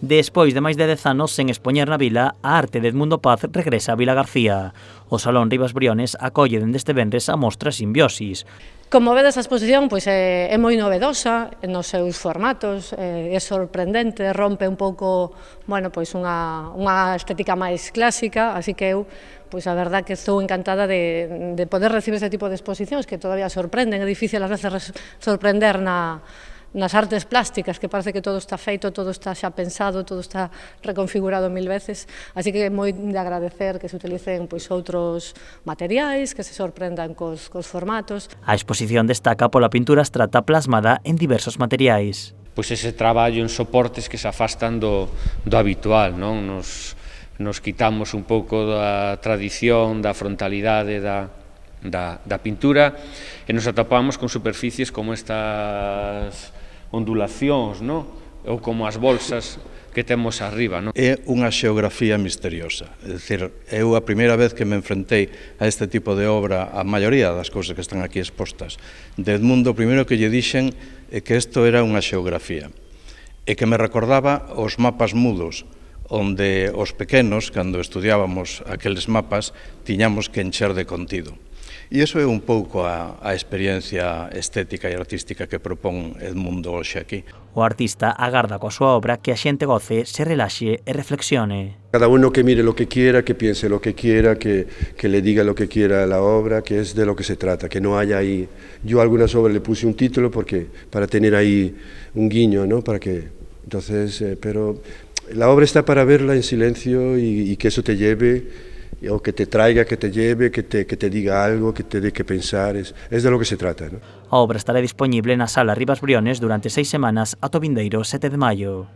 Despois de máis de 10 anos sen expoñer na vila, a arte de Edmundo Paz regresa a Vila García. O Salón Rivas Briones acolle dende este venres a mostra Simbiosis. Como vedes, a exposición é moi novedosa nos seus formatos, é sorprendente, rompe un pouco unha estética máis clásica, así que eu, a verdad que estou encantada de poder recibir ese tipo de exposicións que todavía sorprenden. É difícil ás veces sorprender nas artes plásticas, que parece que todo está feito, todo está xa pensado, todo está reconfigurado mil veces, así que é moi de agradecer que se utilicen outros materiais, que se sorprendan cos formatos. A exposición destaca pola pintura abstracta plasmada en diversos materiais. Pois ese traballo en soportes que se afastan do habitual, non? Nos quitamos un pouco da tradición, da frontalidade da pintura e nos atopamos con superficies como estas ondulacións, non? Ou como as bolsas que temos arriba, non? É unha xeografía misteriosa, é dicir, eu a primeira vez que me enfrentei a este tipo de obra, a maioría das cousas que están aquí expostas, de Edmundo, o primeiro que lle dixen é que isto era unha xeografía, e que me recordaba os mapas mudos, onde os pequenos, cando estudiábamos aqueles mapas, tiñamos que encher de contido. E iso é un pouco a experiencia estética e artística que propón Edmundo hoxe aquí. O artista agarda coa súa obra que a xente goce, se relaxe e reflexione. Cada uno que mire lo que quiera, que piense lo que quiera, que le diga lo que quiera a la obra, que es de lo que se trata, que no haya ahí... Yo a algunas obras le puse un título para tener ahí un guiño, ¿no? Entonces, pero la obra está para verla en silencio y que eso te lleve... o que te traiga, que te lleve, que te diga algo, que te dé que pensar, es de lo que se trata, ¿no? A obra estará disponible na Sala Rivas Briones durante 6 semanas ata o vindeiro 7 de maio.